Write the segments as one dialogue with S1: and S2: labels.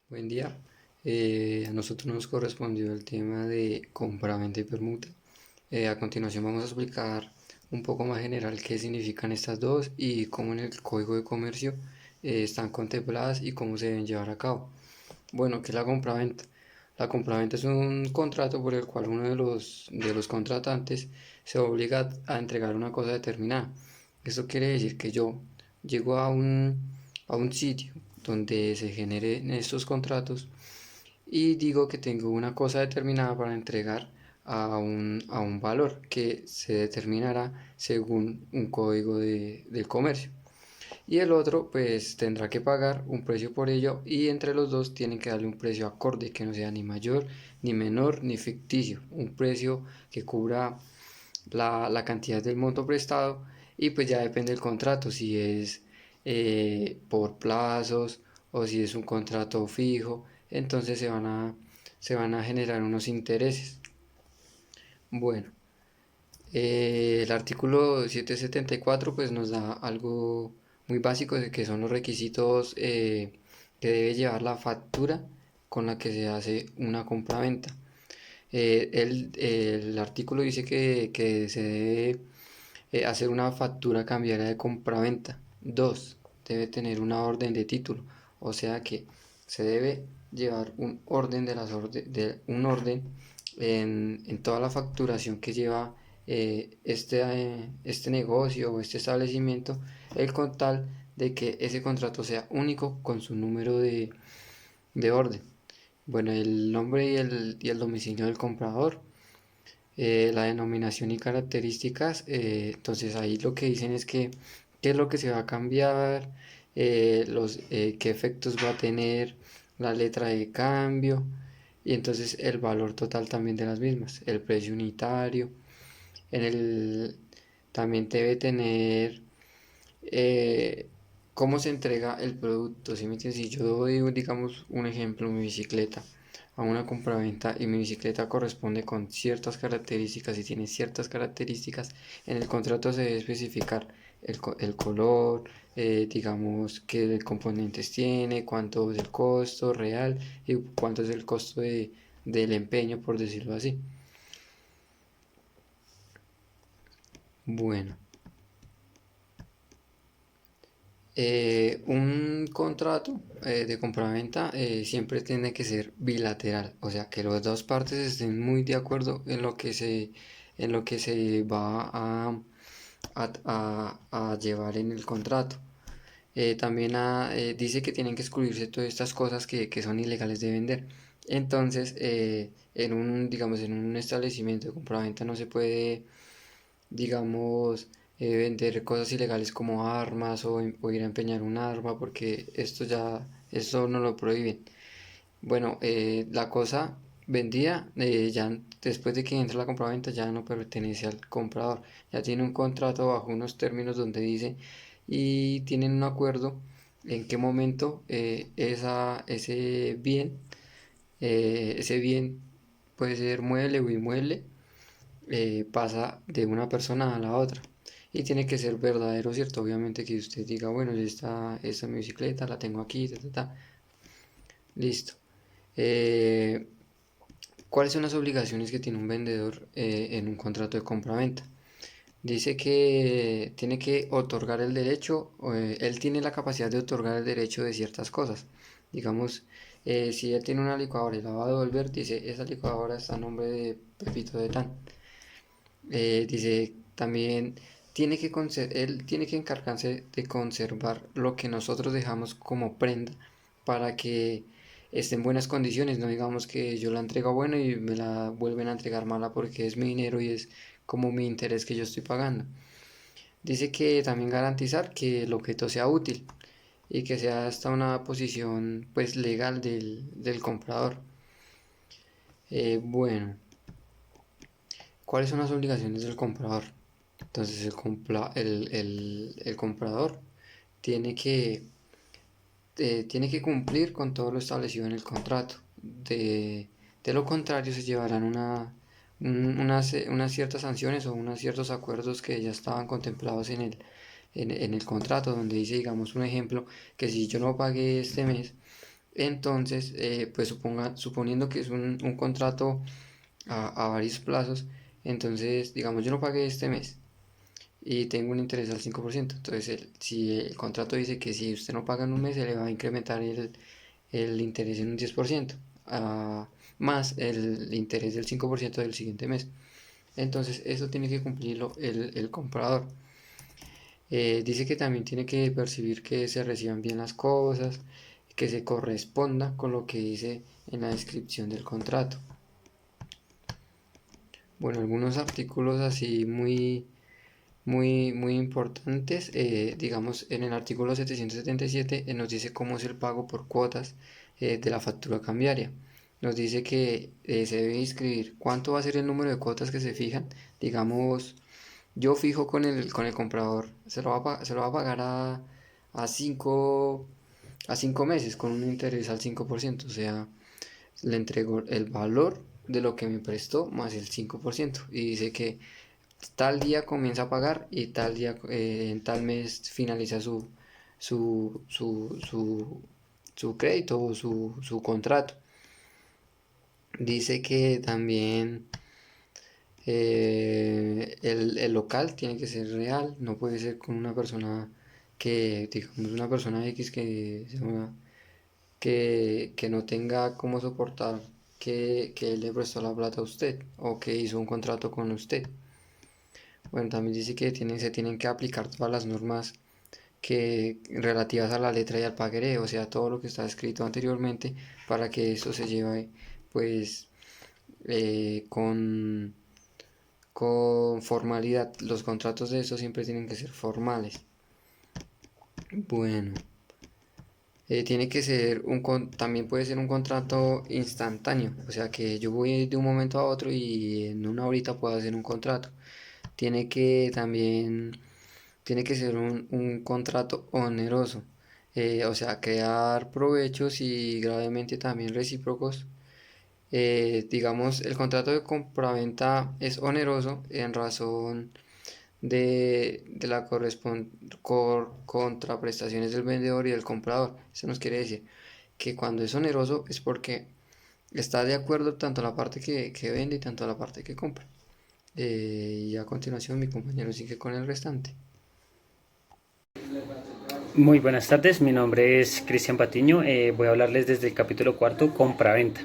S1: Buen día. A nosotros nos correspondió el tema de compra-venta y permuta. A continuación vamos a explicar un poco más general qué significan estas dos y cómo en el Código de Comercio están contempladas y cómo se deben llevar a cabo. Bueno, ¿qué es la compraventa? La compraventa es un contrato por el cual uno de los contratantes se obliga a entregar una cosa determinada. Esto quiere decir que yo llego a un sitio donde se generen estos contratos y digo que tengo una cosa determinada para entregar a un valor que se determinará según un código del comercio, y el otro pues tendrá que pagar un precio por ello, y entre los dos tienen que darle un precio acorde que no sea ni mayor ni menor ni ficticio, un precio que cubra la cantidad del monto prestado. Y pues ya depende del contrato, si es por plazos o si es un contrato fijo, entonces se van a generar unos intereses. Bueno, el artículo 774 pues nos da algo muy básico de que son los requisitos que debe llevar la factura con la que se hace una compraventa. El artículo dice que se debe hacer una factura cambiaria de compraventa. 2. Debe tener una orden de título, o sea que se debe llevar un orden un orden en toda la facturación que lleva este negocio o este establecimiento, el con tal de que ese contrato sea único con su número de orden. Bueno, el nombre y el domicilio del comprador, la denominación y características. Entonces ahí lo que dicen es que qué es lo que se va a cambiar, qué efectos va a tener la letra de cambio, y entonces el valor total también de las mismas, el precio unitario. En el También debe tener cómo se entrega el producto. ¿Sí me entiendes? Si yo doy, digamos, un ejemplo, mi bicicleta a una compraventa y mi bicicleta corresponde con ciertas características y tiene ciertas características, en el contrato se debe especificar el color, digamos, qué componentes tiene, cuánto es el costo real y cuánto es el costo del empeño, por decirlo así. Bueno, un contrato de compraventa siempre tiene que ser bilateral, o sea que las dos partes estén muy de acuerdo en lo que se va a llevar en el contrato. También dice que tienen que excluirse todas estas cosas que son ilegales de vender. Entonces, digamos, en un establecimiento de compraventa no se puede, digamos, vender cosas ilegales como armas o ir a empeñar un arma, porque esto no lo prohíben. Bueno, la cosa vendida, ya después de que entra la compraventa, ya no pertenece al comprador, ya tiene un contrato bajo unos términos donde dice, y tienen un acuerdo en qué momento ese bien puede ser mueble o inmueble, pasa de una persona a la otra. Y tiene que ser verdadero, ¿cierto? Obviamente que usted diga, bueno, esta es mi bicicleta, la tengo aquí, ta, ta, ta. Listo. Eh, ¿Cuáles son las obligaciones que tiene un vendedor en un contrato de compra-venta? Dice que tiene que otorgar el derecho, él tiene la capacidad de otorgar el derecho de ciertas cosas. Digamos, si él tiene una licuadora y la va a devolver, dice, esa licuadora está a nombre de Pepito de Tan. Dice también, él tiene que encargarse de conservar lo que nosotros dejamos como prenda para que esté en buenas condiciones. No digamos que yo la entrego buena y me la vuelven a entregar mala porque es mi dinero y es como mi interés que yo estoy pagando. Dice que también garantizar que el objeto sea útil y que sea hasta una posición pues legal del comprador. Bueno, ¿cuáles son las obligaciones del comprador? Entonces el comprador tiene que, tiene que cumplir con todo lo establecido en el contrato. De lo contrario se llevarán unas ciertas sanciones o unos ciertos acuerdos que ya estaban contemplados en el contrato, donde dice, digamos, un ejemplo, que si yo no pagué este mes, Entonces, pues suponiendo que es un contrato a varios plazos, entonces, digamos, yo no pagué este mes y tengo un interés al 5%. Entonces, si el contrato dice que si usted no paga en un mes, se le va a incrementar el interés en un 10%, más el interés del 5% del siguiente mes. Entonces, eso tiene que cumplirlo el comprador. Dice que también tiene que percibir que se reciban bien las cosas, que se corresponda con lo que dice en la descripción del contrato. Bueno, algunos artículos así muy importantes, digamos en el artículo 777 nos dice cómo es el pago por cuotas de la factura cambiaria. Nos dice que se debe inscribir cuánto va a ser el número de cuotas que se fijan. Digamos, yo fijo con el comprador, se lo va a pagar a 5 meses con un interés al 5%. O sea, le entrego el valor de lo que me prestó más el 5%. Y dice que tal día comienza a pagar y tal día, en tal mes finaliza su, su, su, su crédito o su contrato. Dice que también el local tiene que ser real, no puede ser con una persona digamos, una persona X que no tenga cómo soportar que él le prestó la plata a usted o que hizo un contrato con usted. Bueno, también dice que se tienen que aplicar todas las normas relativas a la letra y al pagaré, o sea, todo lo que está escrito anteriormente para que eso se lleve, pues, con formalidad. Los contratos de eso siempre tienen que ser formales. Bueno, tiene que ser también puede ser un contrato instantáneo, o sea que yo voy de un momento a otro y en una horita puedo hacer un contrato. Tiene que también tiene que ser un contrato oneroso, o sea, crear provechos y gravemente también recíprocos. Digamos, el contrato de compraventa es oneroso en razón de la contraprestaciones del vendedor y del comprador. Eso nos quiere decir que cuando es oneroso es porque está de acuerdo tanto la parte que vende y tanto la parte que compra. Y a continuación mi compañero sigue con el restante.
S2: Muy buenas tardes, mi nombre es Cristian Patiño, voy a hablarles desde el capítulo cuarto, compra-venta.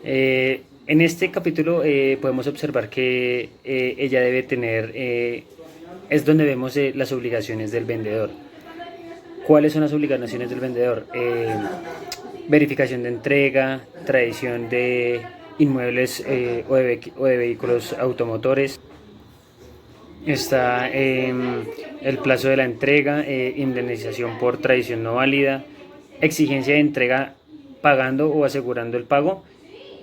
S2: En este capítulo podemos observar que ella debe tener, es donde vemos las obligaciones del vendedor. ¿Cuáles son las obligaciones del vendedor? Verificación de entrega, tradición de inmuebles o de vehículos automotores. Está el plazo de la entrega, indemnización por tradición no válida, exigencia de entrega pagando o asegurando el pago.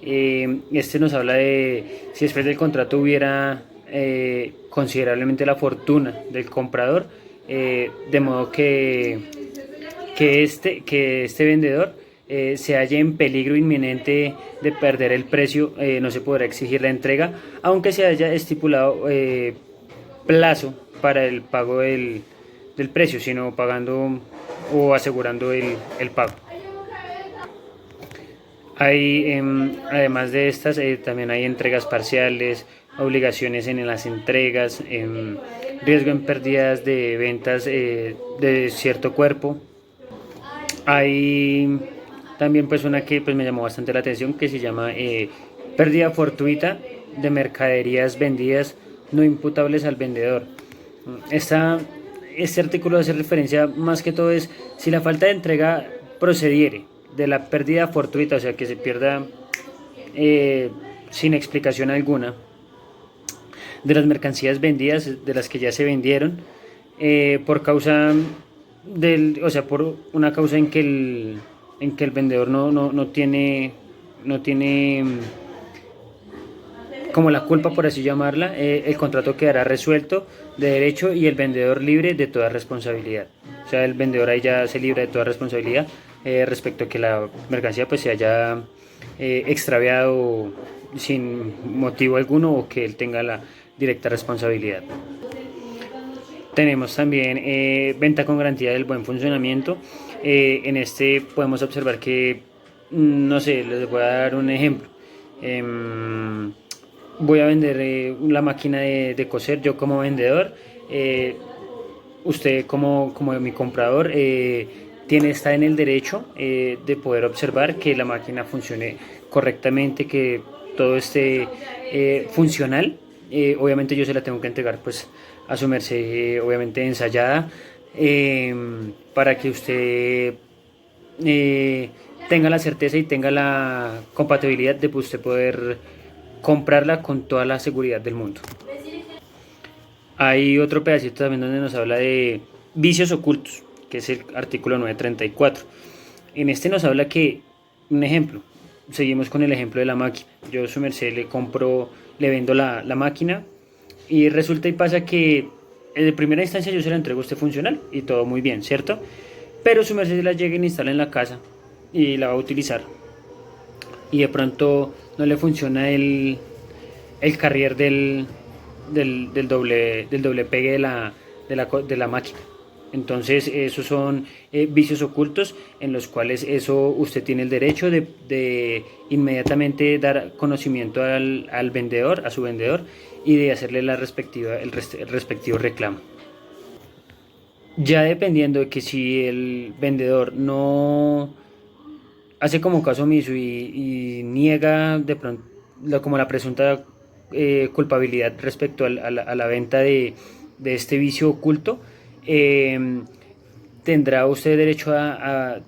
S2: Este nos habla de si después del contrato hubiera considerablemente la fortuna del comprador, de modo que este vendedor se halle en peligro inminente de perder el precio, no se podrá exigir la entrega, aunque se haya estipulado plazo para el pago del precio, sino pagando o asegurando el pago. Hay, además de estas, también hay entregas parciales, obligaciones en las entregas, riesgo en pérdidas de ventas de cierto cuerpo. Hay también pues una que pues me llamó bastante la atención que se llama pérdida fortuita de mercaderías vendidas no imputables al vendedor. Este artículo hace referencia más que todo es si la falta de entrega procediere de la pérdida fortuita, o sea que se pierda sin explicación alguna, de las mercancías vendidas, de las que ya se vendieron, por causa o sea, por una causa en que el vendedor no tiene, no tiene como la culpa, por así llamarla, el contrato quedará resuelto de derecho y el vendedor libre de toda responsabilidad. O sea, el vendedor ahí ya se libra de toda responsabilidad respecto a que la mercancía pues se haya extraviado sin motivo alguno o que él tenga la directa responsabilidad. Tenemos también venta con garantía del buen funcionamiento. En este podemos observar que no sé, les voy a dar un ejemplo. Em, Voy a vender la máquina de coser, yo como vendedor, usted como mi comprador, está en el derecho de poder observar que la máquina funcione correctamente, que todo esté funcional. Obviamente yo se la tengo que entregar pues a su merced, obviamente ensayada, eh, para que usted eh, tenga la certeza y tenga la compatibilidad de usted poder comprarla con toda la seguridad del mundo. Hay otro pedacito también donde nos habla de vicios ocultos, que es el artículo 934. En este nos habla que, un ejemplo, seguimos con el ejemplo de la máquina. Yo a su merced le compro, le vendo la máquina y resulta y pasa que de primera instancia yo se la entrego a usted funcional y todo muy bien, ¿cierto? Pero su merced la llega y la instala en la casa y la va a utilizar y de pronto no le funciona el carrier del doble pegue de la máquina. Entonces esos son vicios ocultos en los cuales eso usted tiene el derecho de inmediatamente dar conocimiento al vendedor, a su vendedor, y de hacerle el respectivo reclamo. Ya dependiendo de que si el vendedor no hace como caso omiso y niega de pronto como la presunta culpabilidad respecto a la venta de este vicio oculto, eh, tendrá usted derecho a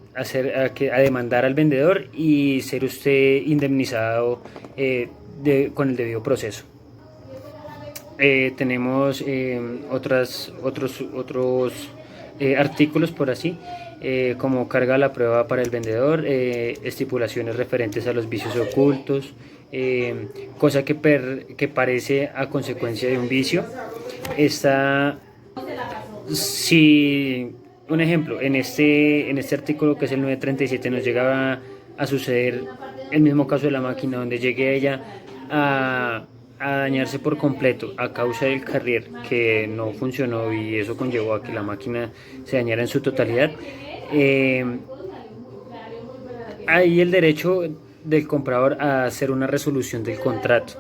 S2: demandar al vendedor y ser usted indemnizado con el debido proceso. Tenemos otros artículos por así, como carga la prueba para el vendedor, estipulaciones referentes a los vicios ocultos, cosa que parece a consecuencia de un vicio. Está, si, un ejemplo, en este artículo que es el 937 nos llega a suceder el mismo caso de la máquina, donde llegue ella a dañarse por completo a causa del carrier que no funcionó y eso conllevó a que la máquina se dañara en su totalidad. Eh, Hay el derecho del comprador a hacer una resolución del contrato,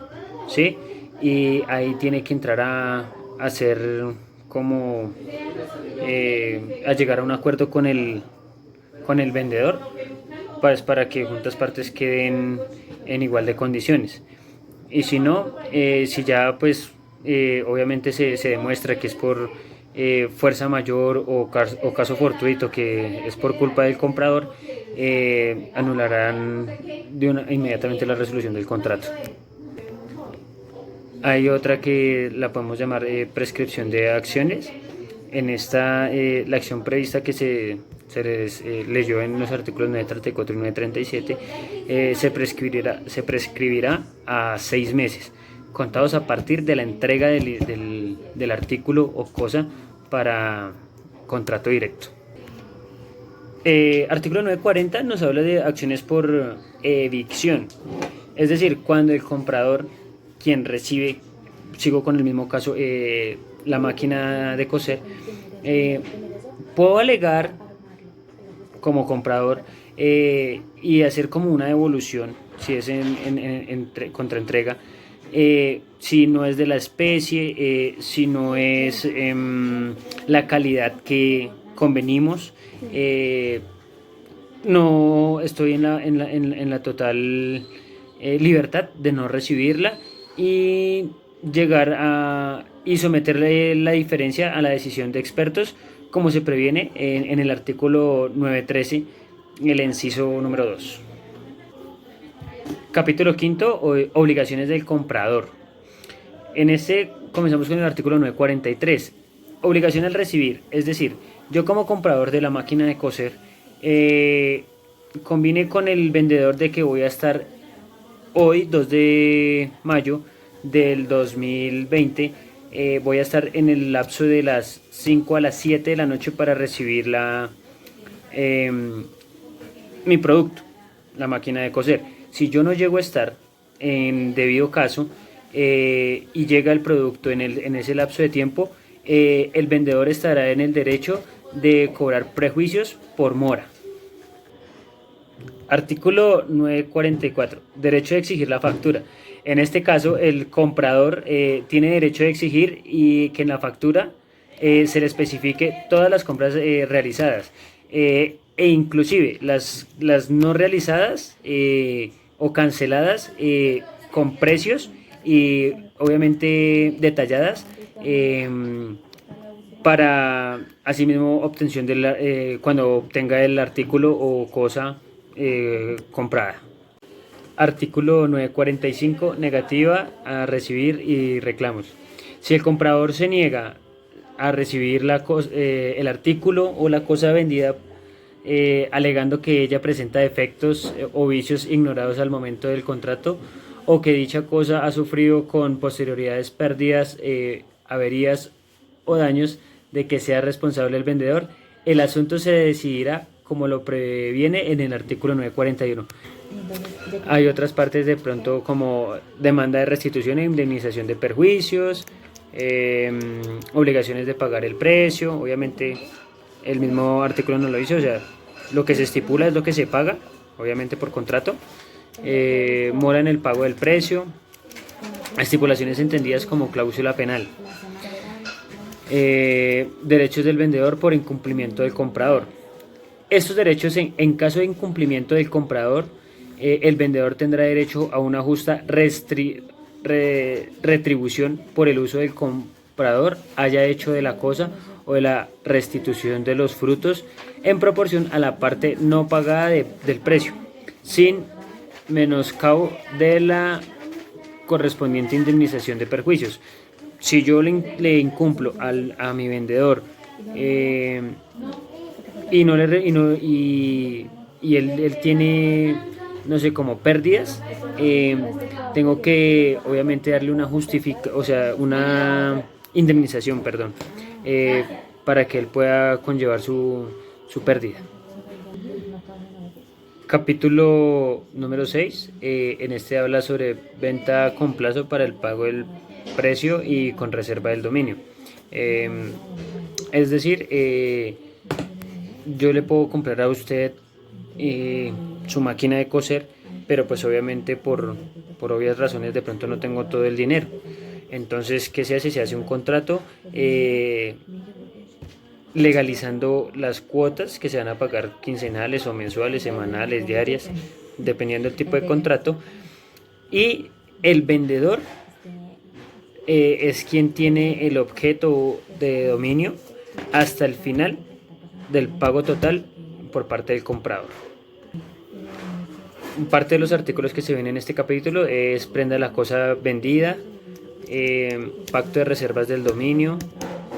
S2: ¿sí? Y ahí tiene que entrar a hacer como a llegar a un acuerdo con el vendedor, pues para que juntas partes queden en igual de condiciones. Y si no, si ya pues obviamente se demuestra que es por fuerza mayor o caso fortuito, que es por culpa del comprador, anularán inmediatamente la resolución del contrato. Hay otra que la podemos llamar prescripción de acciones. En esta, la acción prevista que se les leyó en los artículos 934 y 937 se prescribirá a 6 meses, contados a partir de la entrega del artículo o cosa para contrato directo. Artículo 940 nos habla de acciones por evicción, es decir, cuando el comprador, quien recibe, sigo con el mismo caso, la máquina de coser, puedo alegar como comprador y hacer como una devolución, si es contraentrega, si no es de la especie, si no es la calidad que convenimos, no estoy en la total libertad de no recibirla y y someterle la diferencia a la decisión de expertos, como se previene en el artículo 913, el inciso número 2. Capítulo quinto, obligaciones del comprador. En este comenzamos con el artículo 943, obligación al recibir, es decir, yo como comprador de la máquina de coser, combine con el vendedor de que voy a estar hoy, 2 de mayo del 2020, voy a estar en el lapso de las 5 a las 7 de la noche para recibir mi producto, la máquina de coser. Si yo no llego a estar en debido caso y llega el producto en ese lapso de tiempo, el vendedor estará en el derecho de cobrar prejuicios por mora. Artículo 944. Derecho de exigir la factura. En este caso, el comprador tiene derecho de exigir y que en la factura se le especifique todas las compras realizadas e inclusive las no realizadas o canceladas con precios y obviamente detalladas para asimismo obtención de cuando obtenga el artículo o cosa comprada. Artículo 945. Negativa a recibir y reclamos. Si el comprador se niega a recibir el artículo o la cosa vendida alegando que ella presenta defectos o vicios ignorados al momento del contrato o que dicha cosa ha sufrido con posterioridades pérdidas, averías o daños de que sea responsable el vendedor, el asunto se decidirá como lo previene en el artículo 941. Hay otras partes de pronto como demanda de restitución e indemnización de perjuicios, obligaciones de pagar el precio, obviamente el mismo artículo no lo dice, o sea, lo que se estipula es lo que se paga, obviamente por contrato, mora en el pago del precio, estipulaciones entendidas como cláusula penal, derechos del vendedor por incumplimiento del comprador. Estos derechos, en caso de incumplimiento del comprador, el vendedor tendrá derecho a una justa retribución por el uso del comprador haya hecho de la cosa o de la restitución de los frutos en proporción a la parte no pagada del precio, sin menoscabo de la correspondiente indemnización de perjuicios. Si yo le incumplo a mi vendedor y él tiene, no sé, como pérdidas, tengo que obviamente darle una indemnización, perdón, para que él pueda conllevar su pérdida. Capítulo número 6, en este habla sobre venta con plazo para el pago del precio y con reserva del dominio. Es decir, yo le puedo comprar a usted su máquina de coser, pero pues obviamente por obvias razones de pronto no tengo todo el dinero. Entonces, ¿qué se hace? Se hace un contrato legalizando las cuotas que se van a pagar quincenales o mensuales, semanales, diarias, dependiendo del tipo de contrato. Y el vendedor es quien tiene el objeto de dominio hasta el final del pago total por parte del comprador. Parte de los artículos que se ven en este capítulo es prenda de la cosa vendida, pacto de reservas del dominio,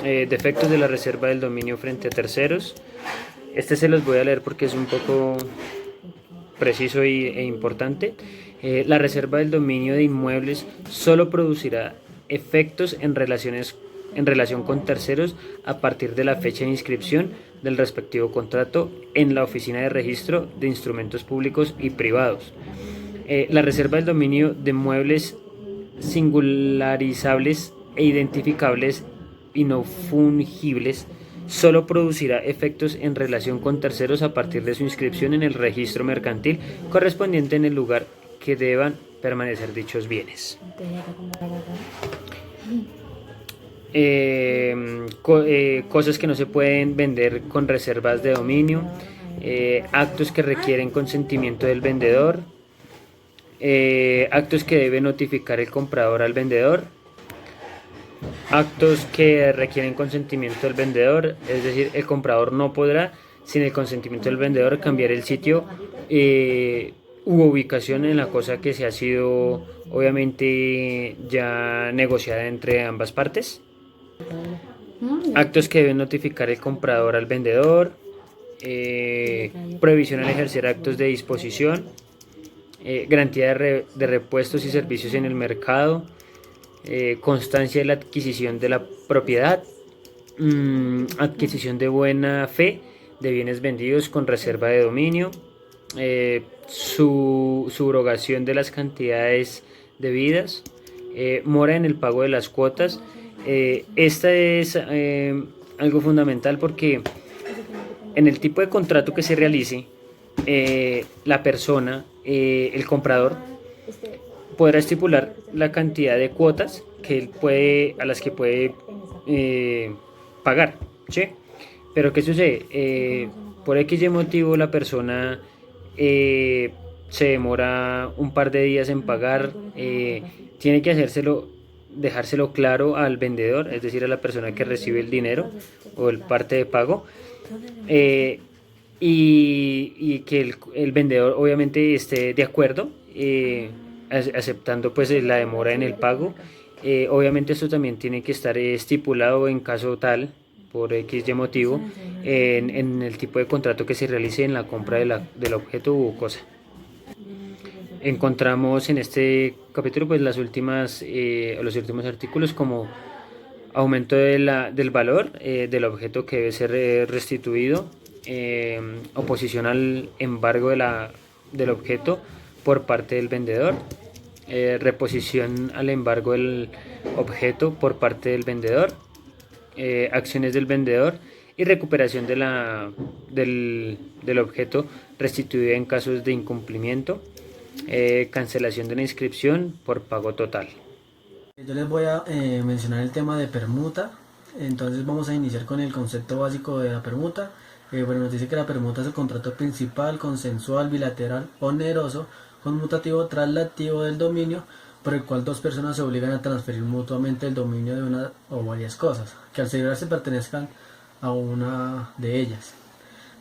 S2: defectos de la reserva del dominio frente a terceros. Este se los voy a leer porque es un poco preciso e importante. La reserva del dominio de inmuebles solo producirá efectos en relación con terceros a partir de la fecha de inscripción del respectivo contrato en la Oficina de Registro de Instrumentos Públicos y Privados. La reserva del dominio de muebles singularizables e identificables y no fungibles solo producirá efectos en relación con terceros a partir de su inscripción en el registro mercantil correspondiente en el lugar que deban permanecer dichos bienes. Cosas que no se pueden vender con reservas de dominio, actos que requieren consentimiento del vendedor, actos que debe notificar el comprador al vendedor, actos que requieren consentimiento del vendedor, es decir, el comprador no podrá, sin el consentimiento del vendedor, cambiar el sitio u ubicación en la cosa que se ha sido obviamente ya negociada entre ambas partes. Actos que deben notificar el comprador al vendedor, prohibición al ejercer actos de disposición, garantía de repuestos y servicios en el mercado, constancia de la adquisición de la propiedad, adquisición de buena fe de bienes vendidos con reserva de dominio, subrogación de las cantidades debidas, mora en el pago de las cuotas. Esta es algo fundamental porque en el tipo de contrato que se realice, la persona, el comprador, podrá estipular la cantidad de cuotas que él puede, a las que puede pagar, ¿sí? Pero ¿qué sucede? Por X motivo la persona se demora un par de días en pagar, tiene que dejárselo claro al vendedor, es decir, a la persona que recibe el dinero o el parte de pago, eh, y que el vendedor obviamente esté de acuerdo, aceptando pues la demora en el pago. Obviamente esto también tiene que estar estipulado en caso tal, por X motivo, en el tipo de contrato que se realice en la compra del objeto u cosa. Encontramos en este capítulo pues los últimos artículos, como aumento del valor del objeto que debe ser restituido, oposición al embargo del objeto por parte del vendedor, reposición al embargo del objeto por parte del vendedor, acciones del vendedor y recuperación del objeto restituido en casos de incumplimiento, cancelación de la inscripción por pago total.
S3: Yo les voy a mencionar el tema de permuta. Entonces vamos a iniciar con el concepto básico de la permuta. Bueno, nos dice que la permuta es el contrato principal, consensual, bilateral, oneroso, conmutativo, traslativo del dominio, por el cual dos personas se obligan a transferir mutuamente el dominio de una o varias cosas, que al celebrarse pertenezcan a una de ellas.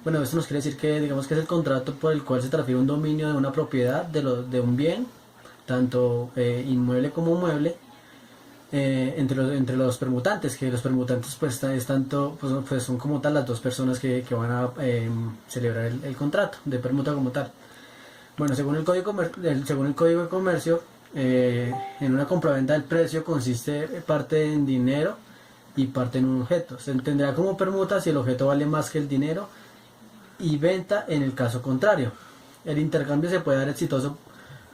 S3: Bueno, esto nos quiere decir que digamos que es el contrato por el cual se transfiere un dominio de una propiedad, de un bien, tanto inmueble como mueble, entre los permutantes, que los permutantes pues pues son como tal las dos personas que van a celebrar el contrato de permuta como tal. Bueno, según el Código de Comercio, en una compraventa el precio consiste parte en dinero y parte en un objeto. Se entenderá como permuta si el objeto vale más que el dinero, y venta en el caso contrario. El intercambio se puede dar exitoso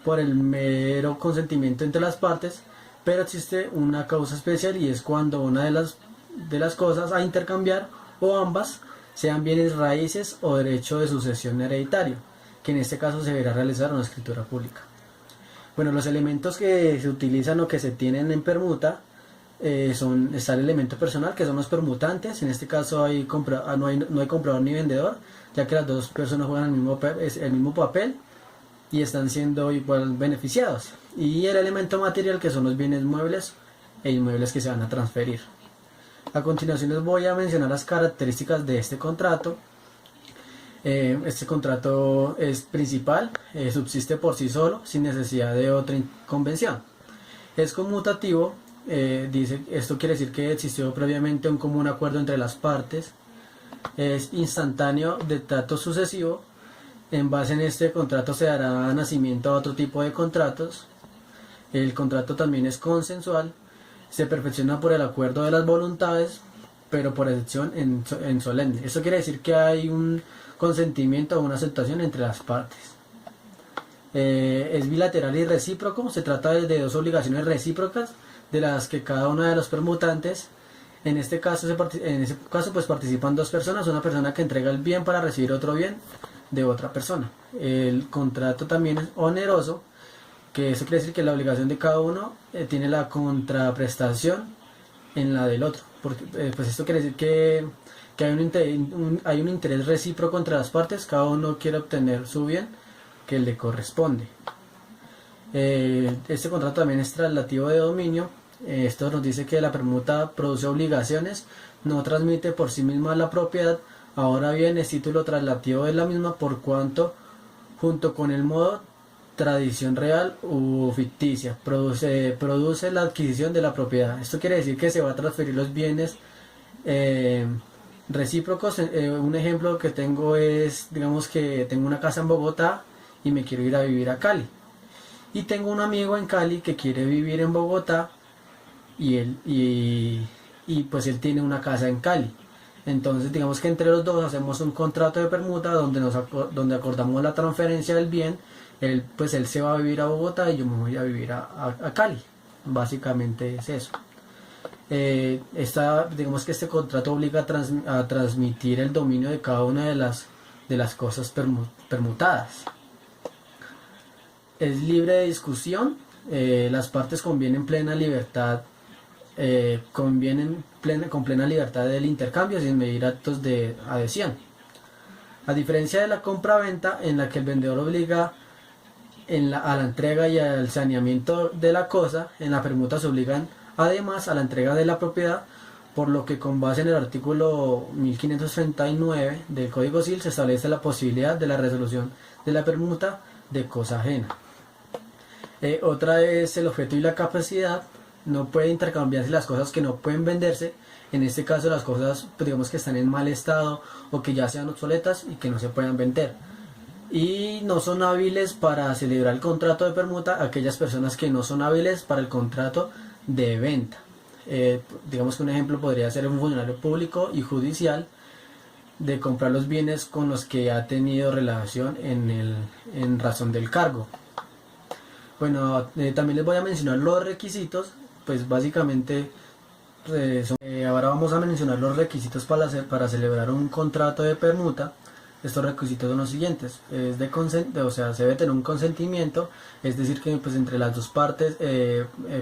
S3: por el mero consentimiento entre las partes, pero existe una causa especial, y es cuando una de las cosas a intercambiar, o ambas, sean bienes raíces o derecho de sucesión hereditario, que en este caso se deberá realizar una escritura pública. Bueno, los elementos que se utilizan o que se tienen en permuta está el elemento personal, que son los permutantes. En este caso no hay comprador ni vendedor, ya que las dos personas juegan el mismo papel y están siendo igual beneficiados. Y el elemento material, que son los bienes muebles e inmuebles que se van a transferir. A continuación les voy a mencionar las características de este contrato. Este contrato es principal, subsiste por sí solo, sin necesidad de otra convención. Es conmutativo, esto quiere decir que existió previamente un común acuerdo entre las partes. Es instantáneo, de trato sucesivo. En base en este contrato se dará nacimiento a otro tipo de contratos. El contrato también es consensual, se perfecciona por el acuerdo de las voluntades, pero por excepción en solemne. Esto quiere decir que hay un consentimiento o una aceptación entre las partes. Es bilateral y recíproco. Se trata de dos obligaciones recíprocas, de las que cada una de los permutantes, en ese caso pues participan dos personas, una persona que entrega el bien para recibir otro bien de otra persona. El contrato también es oneroso, que eso quiere decir que la obligación de cada uno tiene la contraprestación en la del otro, porque pues esto quiere decir que hay un interés recíproco entre las partes, cada uno quiere obtener su bien que le corresponde. Este contrato también es traslativo de dominio. Esto nos dice que la permuta produce obligaciones, no transmite por sí misma la propiedad. Ahora bien, es título traslativo de la misma, por cuanto, junto con el modo, tradición real u ficticia, produce la adquisición de la propiedad. Esto quiere decir que se va a transferir los bienes recíprocos. Un ejemplo que tengo es, digamos que tengo una casa en Bogotá y me quiero ir a vivir a Cali, y tengo un amigo en Cali que quiere vivir en Bogotá, y pues él tiene una casa en Cali. Entonces digamos que entre los dos hacemos un contrato de permuta donde acordamos la transferencia del bien. Él se va a vivir a Bogotá y yo me voy a vivir a Cali. Básicamente es eso. Digamos que este contrato obliga a transmitir el dominio de cada una de las de las cosas permutadas. Es libre de discusión, las partes convienen plena libertad, con plena libertad del intercambio sin medir actos de adhesión. A diferencia de la compra-venta, en la que el vendedor obliga a la entrega y al saneamiento de la cosa, en la permuta se obligan además a la entrega de la propiedad, por lo que con base en el artículo 1539 del Código Civil se establece la posibilidad de la resolución de la permuta de cosa ajena. Otra es el objeto y la capacidad. No pueden intercambiarse las cosas que no pueden venderse. En este caso las cosas, pues, digamos que están en mal estado o que ya sean obsoletas y que no se puedan vender. Y no son hábiles para celebrar el contrato de permuta aquellas personas que no son hábiles para el contrato de venta. Digamos que un ejemplo podría ser un funcionario público y judicial de comprar los bienes con los que ha tenido relación en razón del cargo. Bueno, también les voy a mencionar los requisitos, pues básicamente ahora vamos a mencionar los requisitos para celebrar un contrato de permuta. Estos requisitos son los siguientes: o sea, se debe tener un consentimiento, es decir que pues entre las dos partes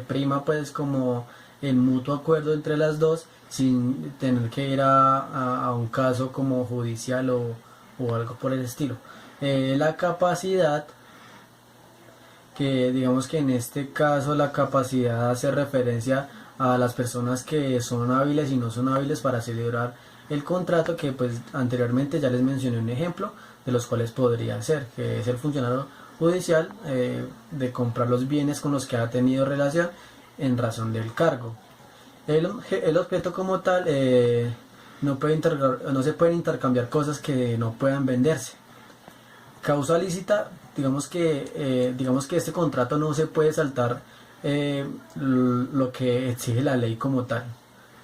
S3: prima pues como el mutuo acuerdo entre las dos, sin tener que ir a un caso como judicial o algo por el estilo. La capacidad, que digamos que en este caso la capacidad hace referencia a las personas que son hábiles y no son hábiles para celebrar el contrato, que pues anteriormente ya les mencioné un ejemplo de los cuales podría ser, que es el funcionario judicial, de comprar los bienes con los que ha tenido relación en razón del cargo. El objeto como tal, no se pueden intercambiar cosas que no puedan venderse. Causa lícita, digamos que este contrato no se puede saltar lo que exige la ley como tal,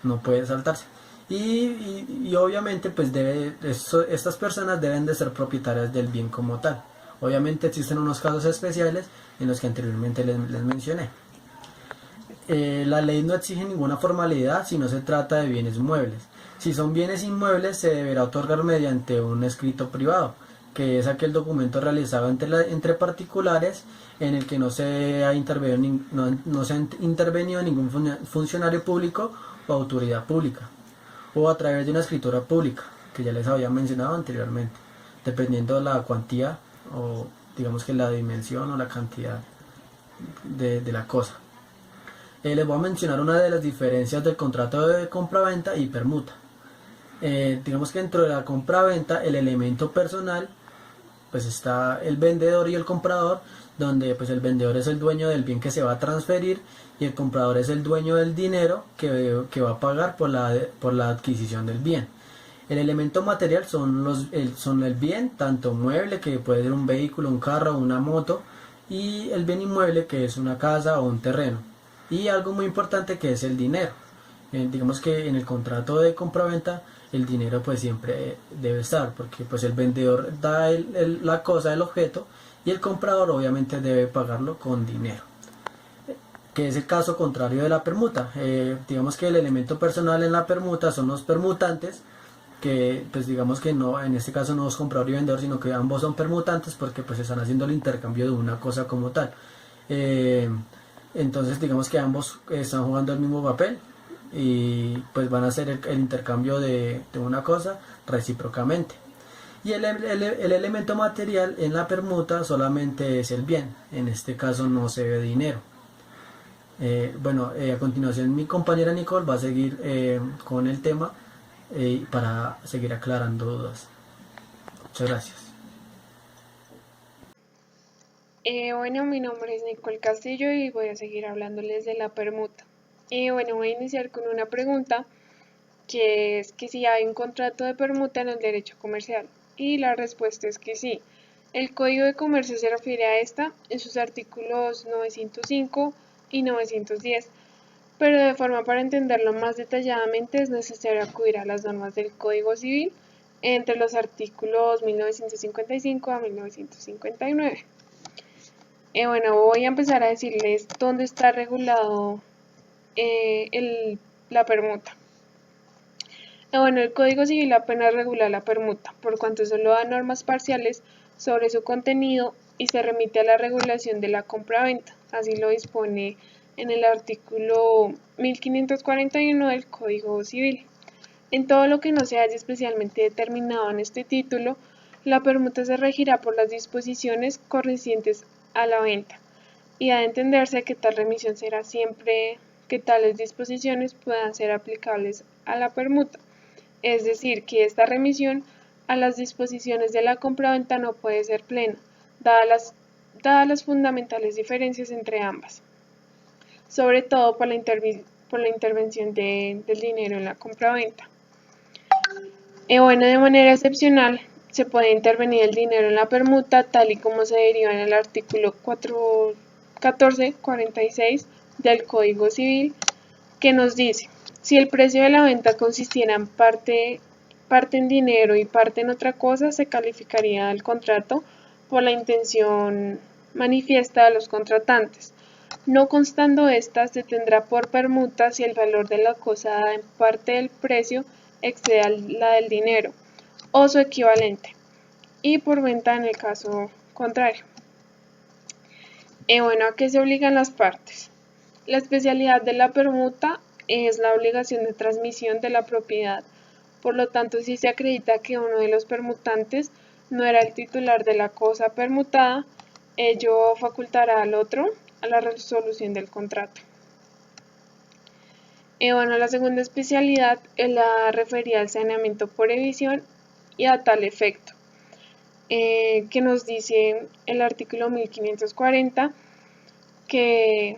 S3: no puede saltarse. Y obviamente pues estas personas deben de ser propietarias del bien como tal. Obviamente existen unos casos especiales en los que anteriormente les mencioné. La ley no exige ninguna formalidad si no se trata de bienes muebles. Si son bienes inmuebles, se deberá otorgar mediante un escrito privado, que es aquel documento realizado entre particulares en el que no se ha intervenido ningún funcionario público o autoridad pública, o a través de una escritura pública, que ya les había mencionado anteriormente, dependiendo de la cuantía o digamos que la dimensión o la cantidad de la cosa. Les voy a mencionar una de las diferencias del contrato de compra-venta y permuta. Digamos que dentro de la compra-venta el elemento personal, pues está el vendedor y el comprador, donde pues el vendedor es el dueño del bien que se va a transferir y el comprador es el dueño del dinero que va a pagar por la adquisición del bien. El elemento material son el bien, tanto mueble, que puede ser un vehículo, un carro, una moto, y el bien inmueble, que es una casa o un terreno. Y algo muy importante, que es el dinero. Digamos que en el contrato de compraventa el dinero pues siempre debe estar, porque pues el vendedor da la cosa, el objeto, y el comprador obviamente debe pagarlo con dinero, que es el caso contrario de la permuta. Digamos que el elemento personal en la permuta son los permutantes, que pues digamos que no, en este caso no es comprador y vendedor, sino que ambos son permutantes porque pues están haciendo el intercambio de una cosa como tal. Entonces digamos que ambos están jugando el mismo papel y pues van a hacer el intercambio de una cosa recíprocamente. Y el elemento material en la permuta solamente es el bien, en este caso no se ve dinero. A continuación mi compañera Nicole va a seguir con el tema para seguir aclarando dudas. Muchas gracias.
S4: Mi nombre es Nicole Castillo y voy a seguir hablándoles de la permuta. Voy a iniciar con una pregunta, que es que si hay un contrato de permuta en el derecho comercial. Y la respuesta es que sí. El Código de Comercio se refiere a esta en sus artículos 905 y 910, pero de forma para entenderlo más detalladamente es necesario acudir a las normas del Código Civil entre los artículos 1955 a 1959. Voy a empezar a decirles dónde está regulado la permuta. Bueno, el Código Civil apenas regula la permuta, por cuanto solo da normas parciales sobre su contenido y se remite a la regulación de la compraventa. Así lo dispone en el artículo 1541 del Código Civil. En todo lo que no se haya especialmente determinado en este título, la permuta se regirá por las disposiciones correspondientes a la venta, y ha de entenderse que tal remisión será siempre que tales disposiciones puedan ser aplicables a la permuta. Es decir, que esta remisión a las disposiciones de la compraventa no puede ser plena, dadas las fundamentales diferencias entre ambas, sobre todo por la intervención del dinero en la compraventa. De manera excepcional, se puede intervenir el dinero en la permuta, tal y como se deriva en el artículo 1446 del Código Civil, que nos dice: si el precio de la venta consistiera en parte en dinero y parte en otra cosa, se calificaría el contrato por la intención manifiesta de los contratantes. No constando esta, se tendrá por permuta si el valor de la cosa dada en parte del precio excede la del dinero o su equivalente, y por venta en el caso contrario. ¿A qué se obligan las partes? La especialidad de la permuta es la obligación de transmisión de la propiedad. Por lo tanto, si se acredita que uno de los permutantes no era el titular de la cosa permutada, ello facultará al otro a la resolución del contrato. La segunda especialidad es la referida al saneamiento por evisión y a tal efecto, que nos dice el artículo 1540 que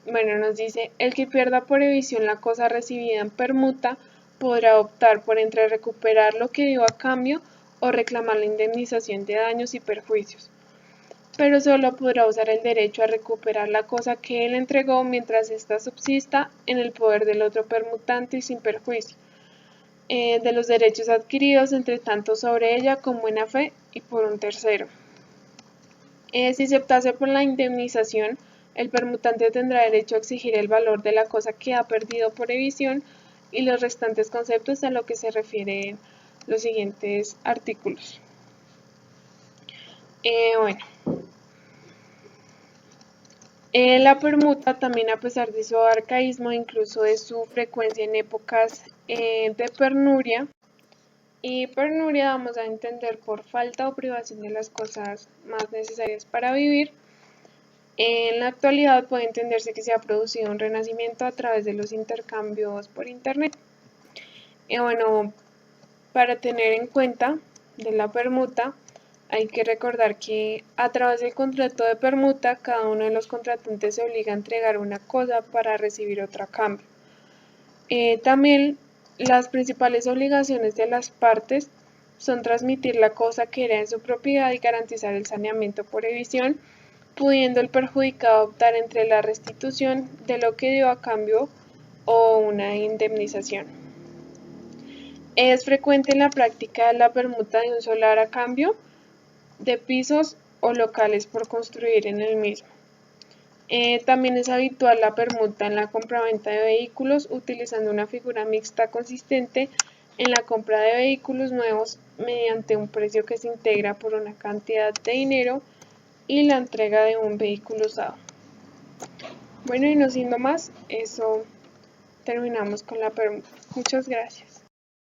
S4: nos dice: el que pierda por evisión la cosa recibida en permuta podrá optar por entre recuperar lo que dio a cambio o reclamar la indemnización de daños y perjuicios, pero solo podrá usar el derecho a recuperar la cosa que él entregó mientras ésta subsista en el poder del otro permutante y sin perjuicio de los derechos adquiridos entre tanto sobre ella con buena fe y por un tercero. Si se optase por la indemnización, el permutante tendrá derecho a exigir el valor de la cosa que ha perdido por evisión y los restantes conceptos a lo que se refieren los siguientes artículos. La permuta, también a pesar de su arcaísmo, incluso de su frecuencia en épocas de pernuria, y pernuria vamos a entender por falta o privación de las cosas más necesarias para vivir. En la actualidad puede entenderse que se ha producido un renacimiento a través de los intercambios por internet. Para tener en cuenta de la permuta, hay que recordar que a través del contrato de permuta, cada uno de los contratantes se obliga a entregar una cosa para recibir otra a cambio. También las principales obligaciones de las partes son transmitir la cosa que era en su propiedad y garantizar el saneamiento por evisión, pudiendo el perjudicado optar entre la restitución de lo que dio a cambio o una indemnización. Es frecuente en la práctica la permuta de un solar a cambio de pisos o locales por construir en el mismo. También es habitual la permuta en la compraventa de vehículos, utilizando una figura mixta consistente en la compra de vehículos nuevos mediante un precio que se integra por una cantidad de dinero y la entrega de un vehículo usado. Y no siendo más, eso terminamos con la permuta. Muchas gracias.